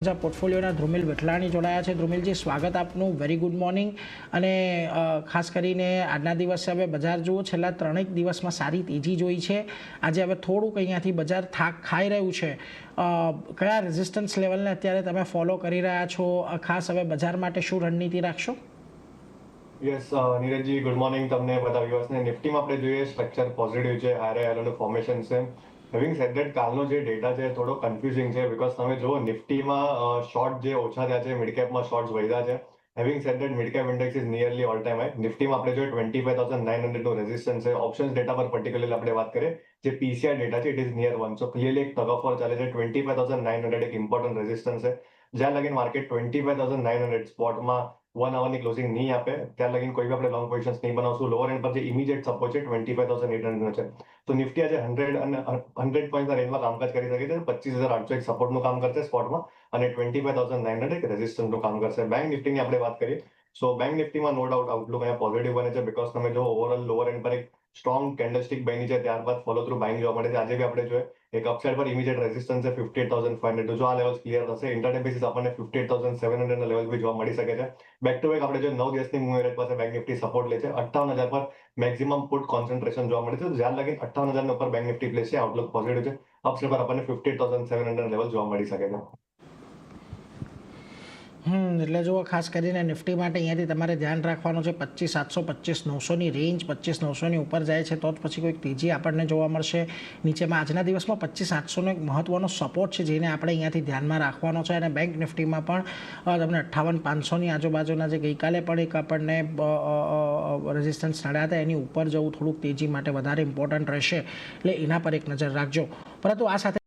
પોર્ટફોલિયોના ધ્રુમિલ વેઠલાણી જોડાયા છે। ધ્રુમિલજી, સ્વાગત આપનું। Very good morning. અને ખાસ કરીને આજના દિવસે હવે બજાર જુઓ, છેલ્લા 3 દિવસમાં સારી તેજી જોઈ છે। આજે હવે થોડુંક અહીંયાથી બજાર થાક ખાઈ રહ્યું છે। કયા રેઝિસ્ટન્સ લેવલને અત્યારે તમે ફોલો કરી રહ્યા છો? ખાસ હવે બજાર માટે શું રણનીતિ રાખશો? યસ નીરજજી, ગુડ મોર્નિંગ તમને બધા વ્યુઅર્સને। નિફ્ટીમાં આપણે જોઈએ સ્ટ્રક્ચર પોઝિટિવ છે, હાયર હાયરનું ફોર્મેશન છે। હેવિંગ સેડ ધેટ કાલનો જે ડેટા છે થોડો કન્ફ્યુઝિંગ છે, બીકોઝ તમે જુઓ નિફ્ટીમાં શોર્ટ જે ઓછા થયા છે, મિડ કેપમાં શોર્ટ્સ વધ્યા છે। Having said that mid cap index is nearly all time high. નિફ્ટીમાં આપણે જોઈએ 25,900 નું રેઝિસ્ટન્સ છે। ઓપ્શન્સ ડેટા પર પર્ટિક્યુલરલી આપણે વાત કરીએ, જે પીસીઆર ડેટા છે, it is near 1। So clearly એક ટગ ઓફ વોર ચાલે છે। 25,900 એક ઇમ્પોર્ટન્ટ રેઝિસ્ટન્સ છે। જ્યાં લગીન માર્કેટ 25,900 સ્પોટમાં 1 આવરની ક્લોઝિંગ નહીં આપે ત્યાં લગીન કોઈ બી આપણે લોંગ પોઝિશન્સ નહીં બનાવશું। લોઅર એન્ડ પર જે ઇમિડિયેટ સપોર્ટ છે 25,800 છે। તો નિફ્ટી આજે 100 પોઈન્ટના રેન્જમાં કામકાજ કરી શકે છે। 25,800 એક સપોર્ટનું કામ કરશે સ્પોટમાં અને 25,900 એક રેઝિસ્ટન્સનું કામ કરશે। બેંક નિફ્ટીની આપણે વાત કરીએ, સો બેંક નિફ્ટીમાં નો ડાઉટ આઉટલુક અહીંયા પોઝિટિવ બને છે, બીકોઝ તમે જો ઓવરઓલ લોઅર એન્ડ પર એક સ્ટ્રોંગ કેન્ડલસ્ટિક બની છે, ત્યારબાદ ફોલો થ્રુ બાઇંગ જોવા મળે છે। આજે બી આપણે જોઈએ એક અપસાઇડ પર ઇમિડિયેટ રેઝિસ્ટન્સ છે 58,500। જો આ લેવલ્સ ક્લિયર થશે ઇન્ટરડે બેસિસ આપણને 58,700 ના લેવલ બી જોવા મળી શકે છે। બેક ટુ બેક આપણે જો 9 દિવસની મૂવ એવરેજ પાસે બેંક નિફ્ટી સપોર્ટ લે છે। 58,000 પર મેક્સિમમ પુટ કોન્સન્ટ્રેશન જોવા મળે છે। જ્યાં લગીન 58,000 ઉપર બેંક નિફ્ટી પ્લેસ છે, આઉટલુક પોઝિટિવ છે। અપસાઇડ પર આપણને 58,700 લેવલ જોવા મળી શકે છે। એટલે જુઓ, ખાસ કરીને નિફ્ટી માટે અહીંયાથી તમારે ધ્યાન રાખવાનું છે 25,700 25,900ની રેન્જ। 25,900ની ઉપર જાય છે તો જ પછી કોઈક તેજી આપણને જોવા મળશે। નીચેમાં આજના દિવસમાં 25,800નો એક મહત્વનો સપોર્ટ છે, જેને આપણે અહીંયાથી ધ્યાનમાં રાખવાનો છે। અને બેંક નિફ્ટીમાં પણ તમને 58,500ની આજુબાજુના જે ગઈકાલે પણ એક આપણને રેઝિસ્ટન્સ નડ્યા હતા, એની ઉપર જવું થોડુંક તેજી માટે વધારે ઇમ્પોર્ટન્ટ રહેશે, એટલે એના પર એક નજર રાખજો। પરંતુ આ સાથે